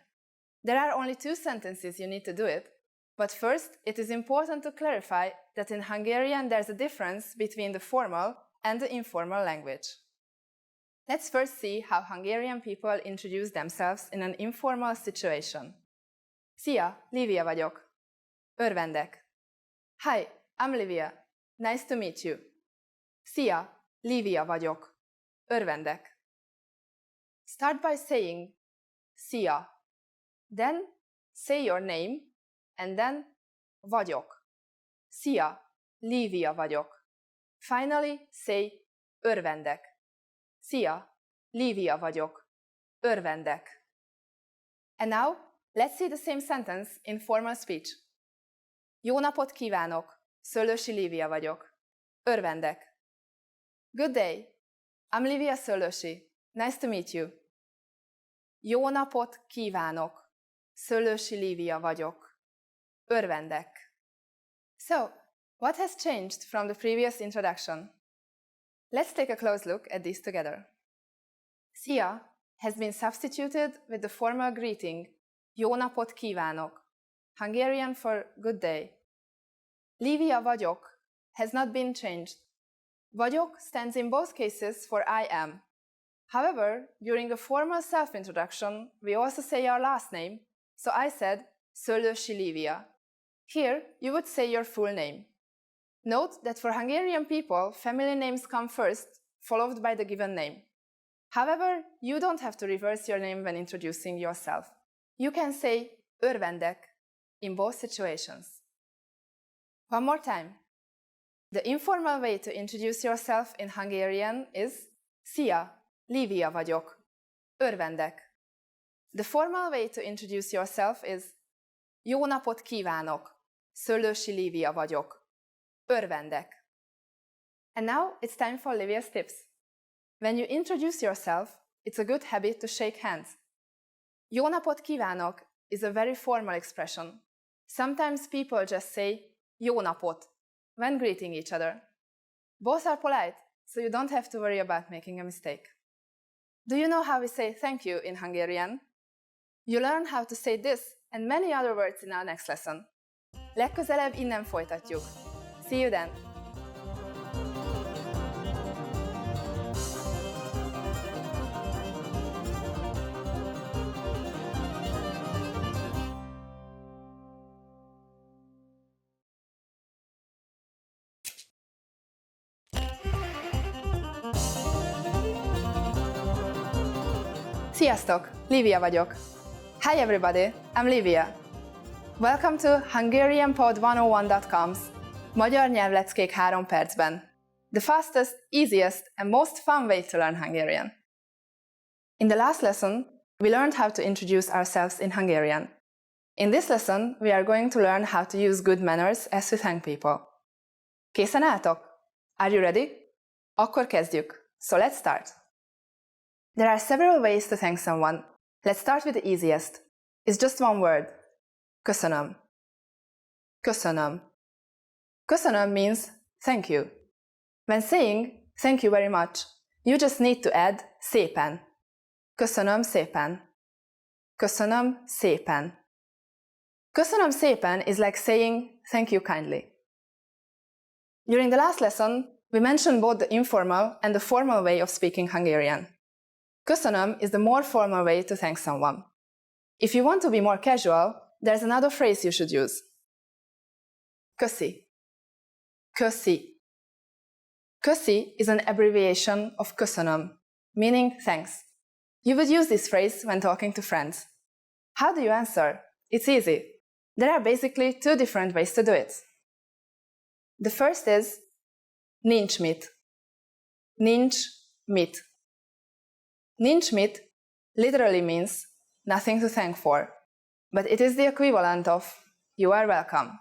[SPEAKER 7] There are only 2 sentences you need to do it, but first it is important to clarify that in Hungarian there's a difference between the formal and the informal language. Let's first see how Hungarian people introduce themselves in an informal situation. Szia, Lívia vagyok. Örvendek. Hi, I'm Lívia. Nice to meet you. Szia, Lívia vagyok. Örvendek. Start by saying Szia. Then say your name and then vagyok. Szia, Lívia vagyok. Finally say örvendek. Szia, Lívia vagyok. Örvendek. And now, let's see the same sentence in formal speech. Jó napot kívánok! Szöllősi Lívia vagyok. Örvendek. Good day! I'm Lívia Szöllősi. Nice to meet you. Jó napot kívánok! Szöllősi Lívia vagyok. Örvendek. So, what has changed from the previous introduction? Let's take a close look at these together. Szia has been substituted with the formal greeting Jó napot kívánok, Hungarian for good day. Lívia vagyok has not been changed. Vagyok stands in both cases for I am. However, during a formal self-introduction, we also say our last name, so I said Szöllősi Lívia. Here, you would say your full name. Note that for Hungarian people, family names come first, followed by the given name. However, you don't have to reverse your name when introducing yourself. You can say örvendek in both situations. One more time. The informal way to introduce yourself in Hungarian is Szia, Lívia vagyok. Örvendek. The formal way to introduce yourself is Jó napot kívánok. Szöllősi Lívia vagyok. Örvendek. And now it's time for Lívia's tips. When you introduce yourself, it's a good habit to shake hands. Jó napot kívánok is a very formal expression. Sometimes people just say Jó napot when greeting each other. Both are polite, so you don't have to worry about making a mistake. Do you know how we say thank you in Hungarian? You learn how to say this and many other words in our next lesson. Legközelebb innen folytatjuk. See you then! Sziasztok! Lívia vagyok. Hi everybody, I'm Lívia. Welcome to HungarianPod101.com's Magyar nyelvleckék 3 percben. The fastest, easiest and most fun way to learn Hungarian. In the last lesson, we learned how to introduce ourselves in Hungarian. In this lesson, we are going to learn how to use good manners as we thank people. Készen álltok? Are you ready? Akkor kezdjük. So let's start. There are several ways to thank someone. Let's start with the easiest. It's just one word. Köszönöm. Köszönöm. Köszönöm means thank you. When saying thank you very much, you just need to add szépen. Köszönöm szépen. Köszönöm szépen. Köszönöm szépen is like saying thank you kindly. During the last lesson, we mentioned both the informal and the formal way of speaking Hungarian. Köszönöm is the more formal way to thank someone. If you want to be more casual, there's another phrase you should use. Köszi. Köszi. Köszi is an abbreviation of köszönöm, meaning thanks. You would use this phrase when talking to friends. How do you answer? It's easy. There are basically 2 different ways to do it. The first is nincs mit. Nincs mit. Nincs mit literally means nothing to thank for, but it is the equivalent of you are welcome.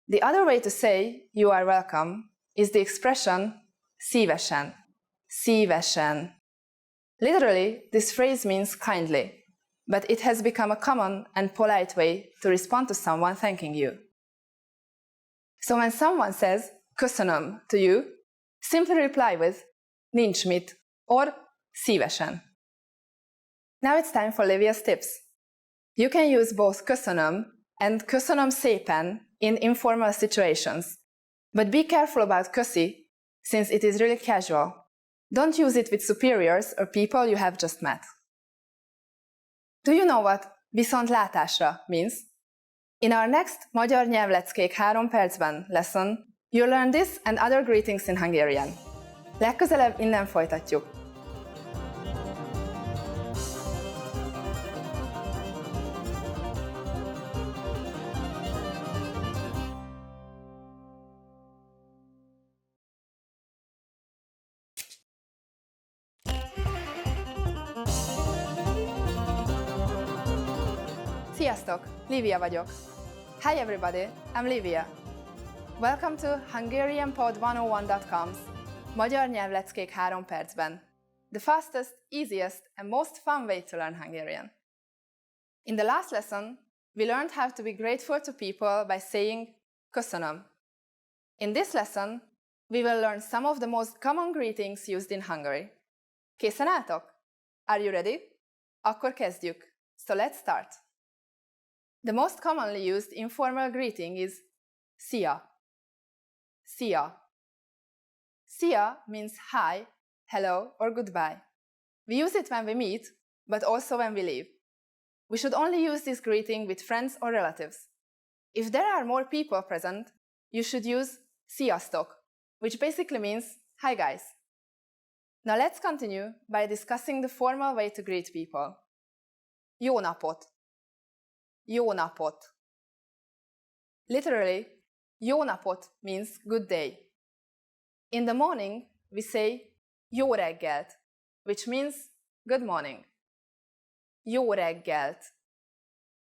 [SPEAKER 7] The other way to say you are welcome is the expression szívesen. Szívesen. Literally, this phrase means kindly, but it has become a common and polite way to respond to someone thanking you. So when someone says köszönöm to you, simply reply with nincs mit or szívesen. Now it's time for Livia's tips. You can use both köszönöm and köszönöm szépen in informal situations. But be careful about köszi, since it is really casual. Don't use it with superiors or people you have just met. Do you know what viszontlátásra means? In our next Magyar Nyelvleckék 3 percben lesson, you'll learn this and other greetings in Hungarian. Legközelebb innen folytatjuk. Sziasztok! Livia vagyok. Hi everybody, I'm Livia. Welcome to HungarianPod101.com's Magyar Nyelvleckék 3 percben. The fastest, easiest and most fun way to learn Hungarian. In the last lesson, we learned how to be grateful to people by saying köszönöm. In this lesson, we will learn some of the most common greetings used in Hungary. Készen álltok? Are you ready? Akkor kezdjük. So let's start. The most commonly used informal greeting is szia. Szia. Szia means hi, hello, or goodbye. We use it when we meet, but also when we leave. We should only use this greeting with friends or relatives. If there are more people present, you should use sziasztok, which basically means hi guys. Now let's continue by discussing the formal way to greet people. Jó napot. Jó napot. Literally, jó napot means good day. In the morning, we say jó reggelt, which means good morning. Jó reggelt.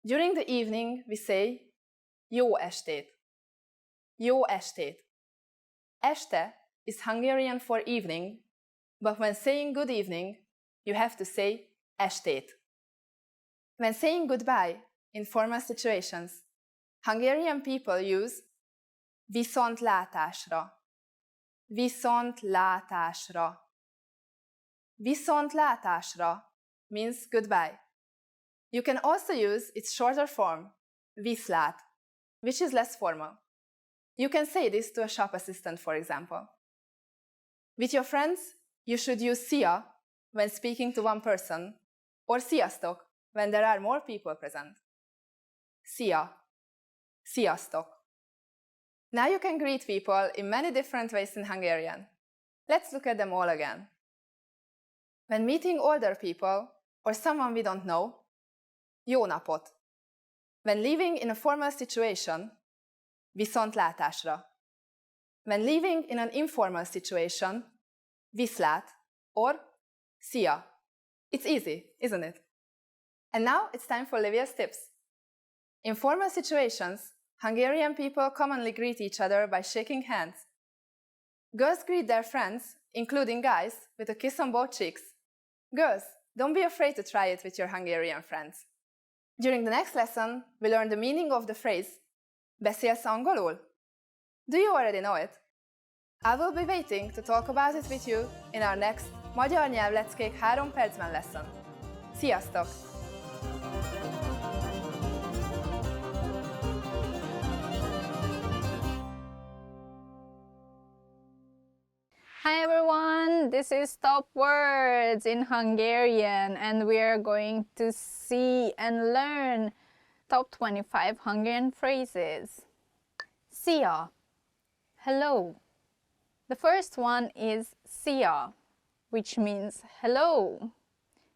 [SPEAKER 7] During the evening, we say jó estét. Jó estét. Este is Hungarian for evening, but when saying good evening, you have to say estét. When saying goodbye in formal situations, Hungarian people use viszontlátásra. Viszontlátásra. Viszontlátásra means goodbye. You can also use its shorter form, viszlát, which is less formal. You can say this to a shop assistant, for example. With your friends, you should use szia when speaking to one person, or sziasztok when there are more people present. Szia. Sziasztok. Now you can greet people in many different ways in Hungarian. Let's look at them all again. When meeting older people or someone we don't know, jó napot. When living in a formal situation, viszontlátásra. When living in an informal situation, viszlát or szia. It's easy, isn't it? And now it's time for Livia's tips. In formal situations, Hungarian people commonly greet each other by shaking hands. Girls greet their friends, including guys, with a kiss on both cheeks. Girls, don't be afraid to try it with your Hungarian friends. During the next lesson, we learn the meaning of the phrase beszélsz angolul? Do you already know it? I will be waiting to talk about it with you in our next Magyar Nyelvleckék 3 percben lesson. Sziasztok!
[SPEAKER 2] Hi everyone, this is Top Words in Hungarian, and we are going to see and learn top 25 Hungarian phrases. Szia, hello. The first one is szia, which means hello.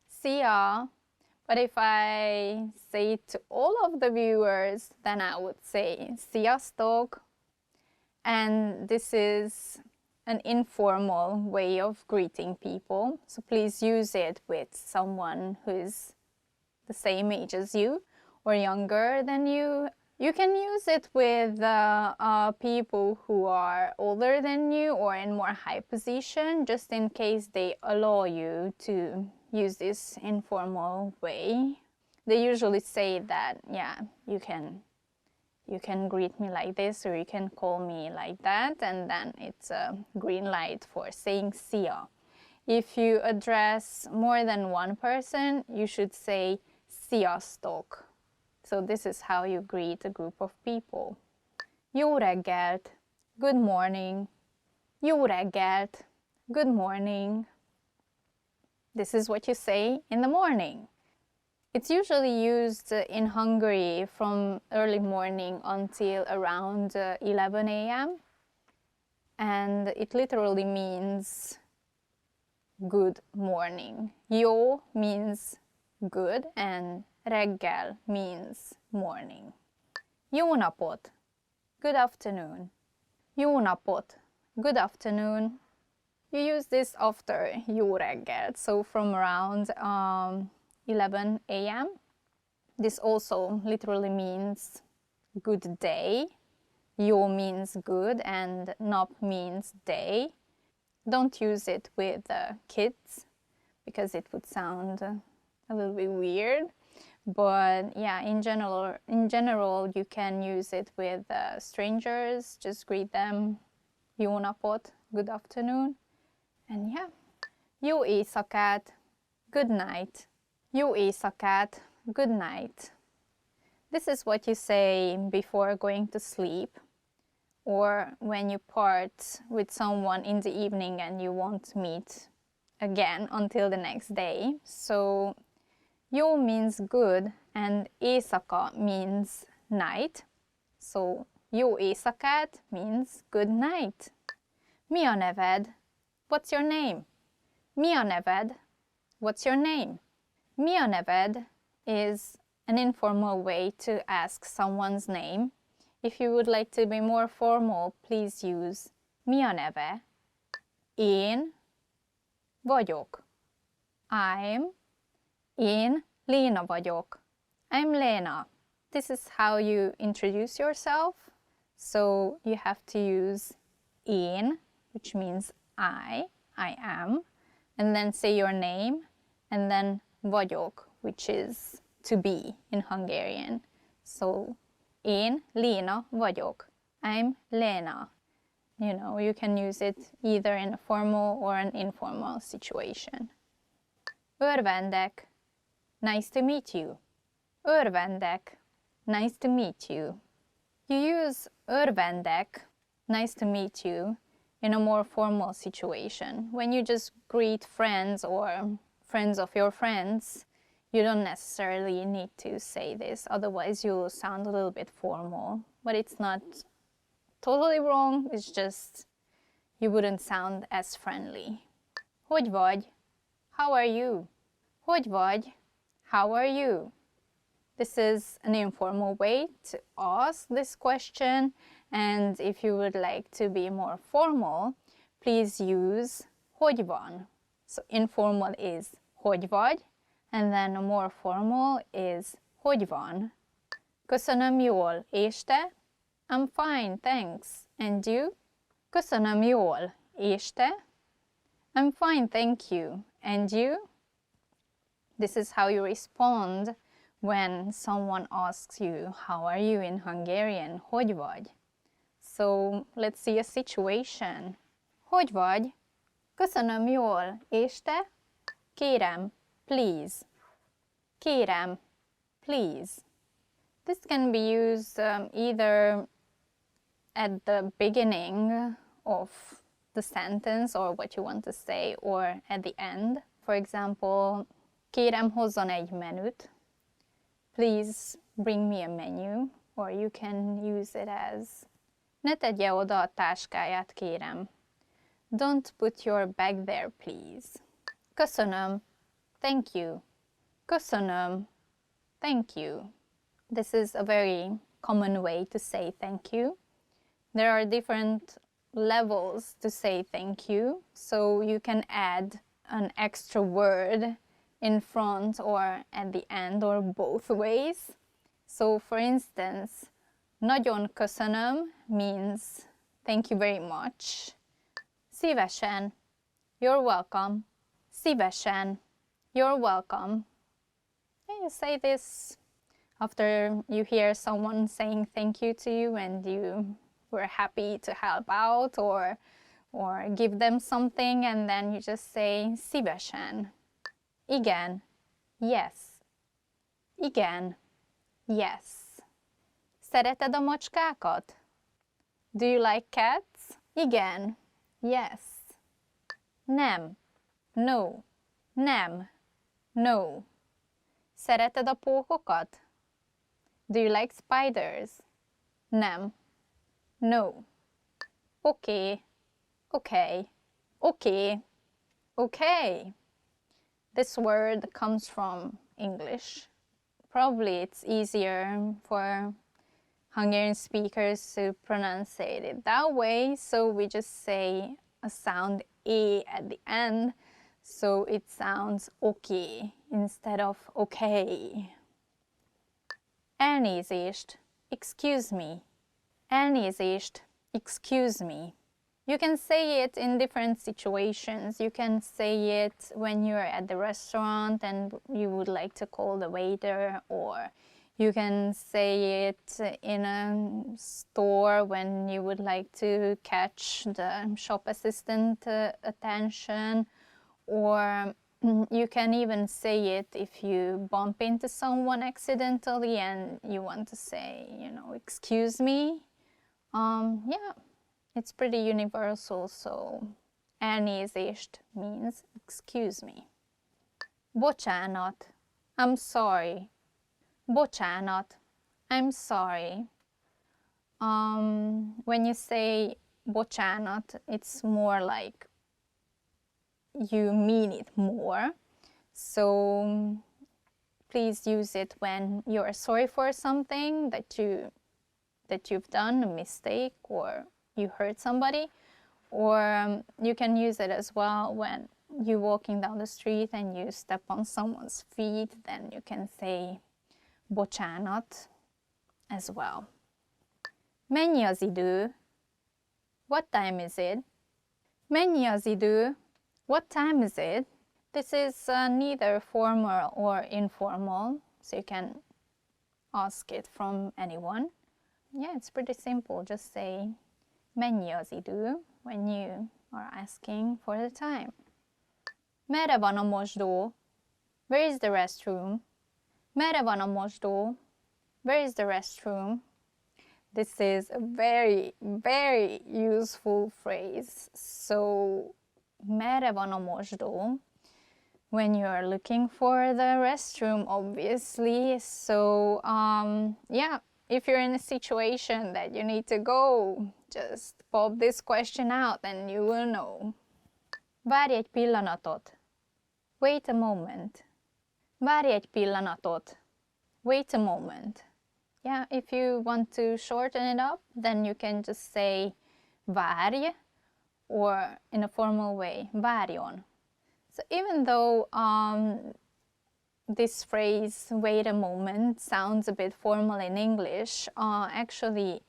[SPEAKER 2] Szia, but if I say it to all of the viewers, then I would say sziasztok, and this is an informal way of greeting people, so please use it with someone who's the same age as you or younger than you. You can use it with people who are older than you or in more high position, just in case they allow you to use this informal way. They usually say that, yeah, you can greet me like this, or you can call me like that, and then it's a green light for saying szia. If you address more than one person, you should say sziasztok. So this is how you greet a group of people. Jó reggelt, good morning. Jó reggelt, good morning. This is what you say in the morning. It's usually used in Hungary from early morning until around 11 a.m. and it literally means good morning. Jó means good and reggel means morning. Jó napot, good afternoon. Jó napot, good afternoon. You use this after jó reggel, so from around 11 a.m. This also literally means good day. Jó means good and nap means day. Don't use it with kids because it would sound a little bit weird. But yeah, in general, you can use it with strangers. Just greet them, jó napot, good afternoon. And yeah, jó éjszakát, good night. Jó éjszakát, good night. This is what you say before going to sleep or when you part with someone in the evening and you won't meet again until the next day. So jó means good and éjszaka means night. So jó éjszakát means good night. Mi a neved? What's your name? Mi a neved? What's your name? Mi a neved is an informal way to ask someone's name. If you would like to be more formal, please use mi a neve? Én vagyok. Én Léna vagyok. I'm Lena. This is how you introduce yourself. So you have to use én, which means I am, and then say your name, and then vagyok, which is to be in Hungarian. So én Léna vagyok. I'm Lena. You know, you can use it either in a formal or an informal situation. Örvendek. Nice to meet you. Örvendek. Nice to meet you. You use örvendek, nice to meet you, in a more formal situation. When you just greet friends or friends of your friends, you don't necessarily need to say this, otherwise you'll sound a little bit formal. But it's not totally wrong, it's just you wouldn't sound as friendly. Hogy vagy? How are you? Hogy vagy? How are you? This is an informal way to ask this question, and if you would like to be more formal, please use hogy van. So informal is hogy vagy, and then a more formal is hogy van. Köszönöm jól, és te? I'm fine, thanks. And you? Köszönöm jól, és te? I'm fine, thank you. And you? This is how you respond when someone asks you, how are you in Hungarian? Hogy vagy? So let's see a situation. Hogy vagy? Köszönöm jól, és te? Kérem, please. Kérem, please. This can be used either at the beginning of the sentence or what you want to say, or at the end. For example, kérem hozzon egy menüt. Please bring me a menu. Or you can use it as ne tegye oda a táskáját, kérem. Don't put your bag there, please. Köszönöm. Thank you. Köszönöm. Thank you. This is a very common way to say thank you. There are different levels to say thank you, so you can add an extra word in front or at the end, or both ways. So for instance, nagyon köszönöm means thank you very much. Szívesen, you're welcome. Szívesen, you're welcome. And you say this after you hear someone saying thank you to you and you were happy to help out, or or give them something and then you just say szívesen. Igen, yes. Igen, yes. Szereted a macskákat? Do you like cats? Igen, yes. Nem, no. Nem, no. Szereted a pókokat? Do you like spiders? Nem, no. Okay, okay, okay, okay. This word comes from English. Probably it's easier for Hungarian speakers to pronounce it that way, so we just say a sound E at the end, so it sounds okay instead of okay. Elnézést, excuse me. Elnézést, excuse me. You can say it in different situations. You can say it when you're at the restaurant and you would like to call the waiter, or you can say it in a store when you would like to catch the shop assistant attention, or you can even say it if you bump into someone accidentally and you want to say, excuse me. Yeah, it's pretty universal, so elnézést means excuse me. Bocsánat, I'm sorry. Bocsánat, I'm sorry. When you say bocsánat, it's more like you mean it more. So please use it when you're sorry for something that you've done, a mistake, or you hurt somebody. Or you can use it as well when you're walking down the street and you step on someone's feet, then you can say bocsánat as well. Mennyi az idő? What time is it? Mennyi az idő? What time is it? This is neither formal or informal, so you can ask it from anyone. Yeah, it's pretty simple. Just say mennyi az idő when you are asking for the time. Merre van a mosdó? Where is the restroom? Merre van a mosdó? Where is the restroom? This is a very, very useful phrase. So, merre van a mosdó? When you're looking for the restroom, obviously. So, yeah, if you're in a situation that you need to go, just pop this question out and you will know. Várj egy pillanatot. Wait a moment. Várj egy pillanatot. Wait a moment. Yeah, if you want to shorten it up, then you can just say várj, or in a formal way, várjon. So even though this phrase, wait a moment, sounds a bit formal in English, actually,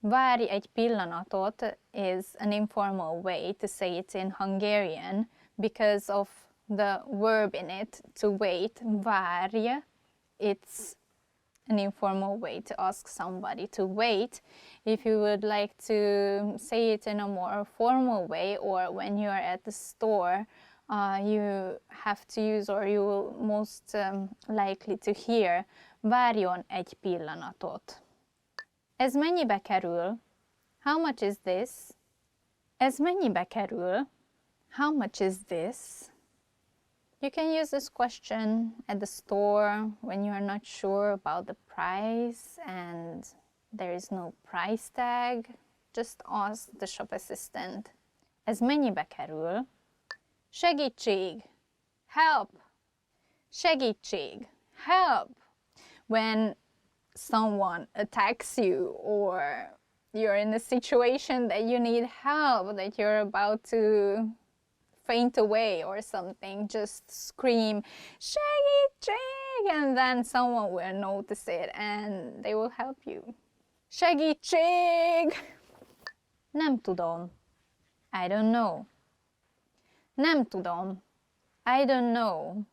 [SPEAKER 2] várj egy pillanatot is an informal way to say it in Hungarian because of the verb in it, to wait, várj. It's an informal way to ask somebody to wait. If you would like to say it in a more formal way, or when you're at the store, you have to use, or you will most likely to hear, várjon egy pillanatot. Ez mennyibe kerül? How much is this? Ez mennyibe kerül? How much is this? You can use this question at the store when you are not sure about the price and there is no price tag. Just ask the shop assistant. Ez mennyibe kerül? Segítség! Help! Segítség! Help! When someone attacks you or you're in a situation that you need help, that you're about to faint away or something, just scream segítség, and then someone will notice it and they will help you. Segítség! Nem tudom. I don't know. Nem tudom. I don't know.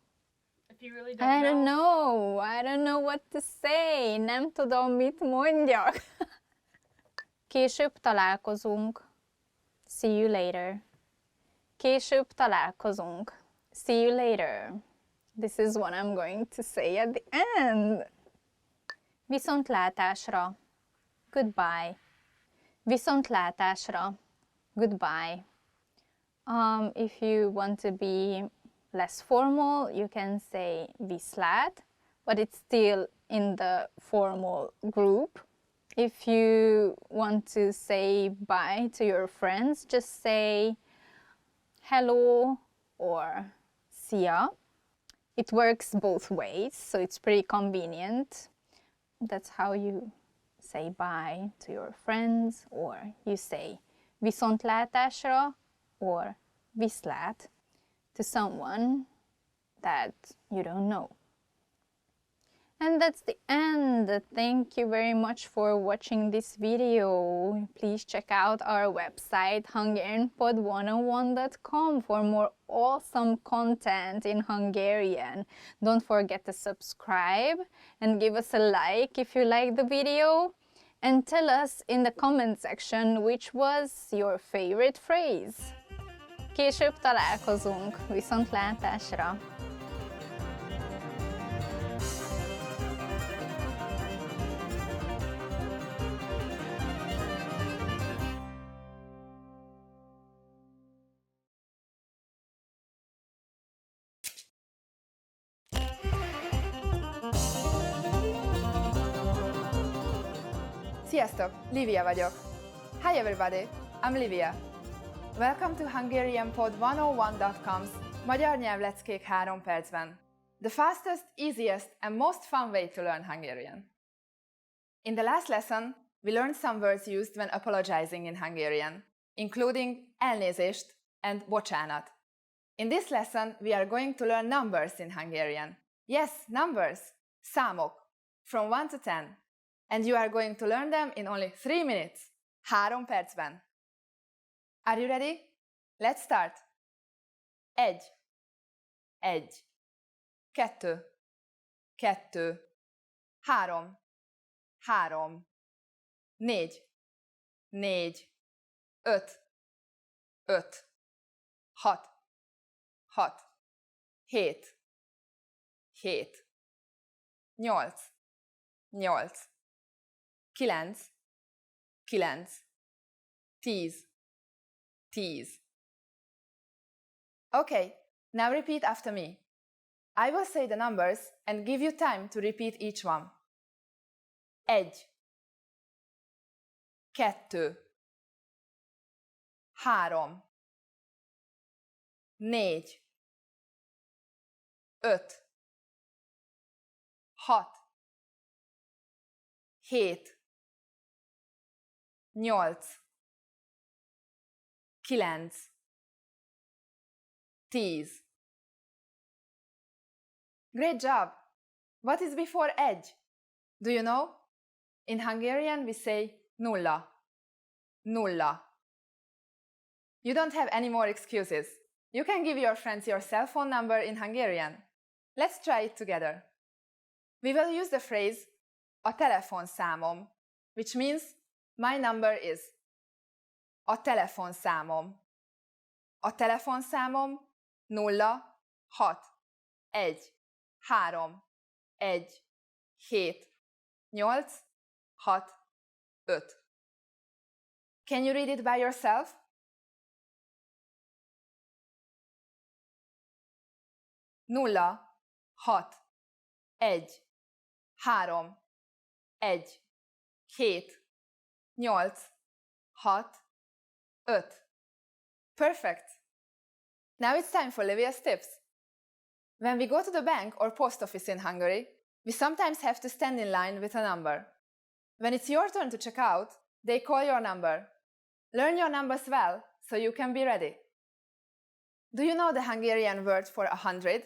[SPEAKER 6] If you really
[SPEAKER 2] I don't know. I don't know what to say. Nem tudom, mit mondjak. Később találkozunk. See you later. Később találkozunk. See you later. This is what I'm going to say at the end. Viszontlátásra. Goodbye. Viszontlátásra. Goodbye. If you want to be less formal, you can say viszlát, but it's still in the formal group. If you want to say bye to your friends, just say hello or szia. It works both ways, so it's pretty convenient. That's how you say bye to your friends, or you say viszontlátásra or viszlát to someone that you don't know. And that's the end. Thank you very much for watching this video. Please check out our website hungarianpod101.com for more awesome content in Hungarian. Don't forget to subscribe and give us a like if you like the video. And tell us in the comment section which was your favorite phrase. Később találkozunk. Viszontlátásra!
[SPEAKER 7] Sziasztok, Livia vagyok. Hi everybody, I'm Livia. Welcome to HungarianPod101.com's Magyar nyelvleckék 3 percben. The fastest, easiest and most fun way to learn Hungarian. In the last lesson, we learned some words used when apologizing in Hungarian, including elnézést and bocsánat. In this lesson, we are going to learn numbers in Hungarian. Yes, numbers, számok, from 1 to 10. And you are going to learn them in only 3 minutes, 3 percben. Are you ready? Let's start. 1, 1, 2, 2, 3, 3, 4, 4, 5, 5, 6, 6, 7, 7, 8, 8, 9, 9, 10, 10. Okay, now repeat after me. I will say the numbers and give you time to repeat each one. 1, 2, 3, 4, 5, 6, 7, 8, 9, 10. Great job! What is before edge? Do you know? In Hungarian we say nulla. Nulla. You don't have any more excuses. You can give your friends your cell phone number in Hungarian. Let's try it together. We will use the phrase a telefonszámom, which means my number is. A telefonszámom. A telefonszámom 0 6 1 3 1 7 8 6 5. Can you read it by yourself? Nulla 6 1 3 1 7 8 6 5. Perfect! Now it's time for Livia's tips. When we go to the bank or post office in Hungary, we sometimes have to stand in line with a number. When it's your turn to check out, they call your number. Learn your numbers well so you can be ready. Do you know the Hungarian word for 100?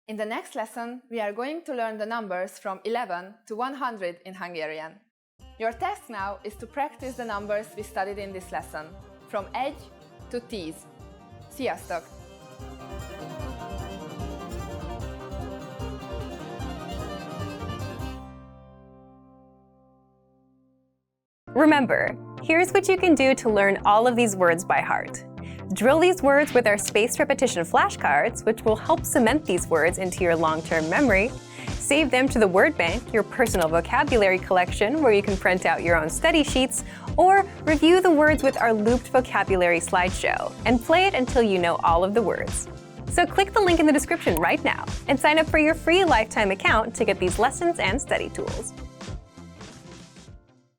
[SPEAKER 7] In the next lesson, we are going to learn the numbers from 11 to 100 in Hungarian. Your task now is to practice the numbers we studied in this lesson, from 1 to 10. Sziasztok!
[SPEAKER 1] Remember, Here's what you can do to learn all of these words by heart. Drill these words with our spaced repetition flashcards, which will help cement these words into your long-term memory. Save them to the word bank, your personal vocabulary collection, where you can print out your own study sheets, or review the words with our looped vocabulary slideshow, and play it until you know all of the words. So click the link in the description right now and sign up for your free lifetime account to get these lessons and study tools.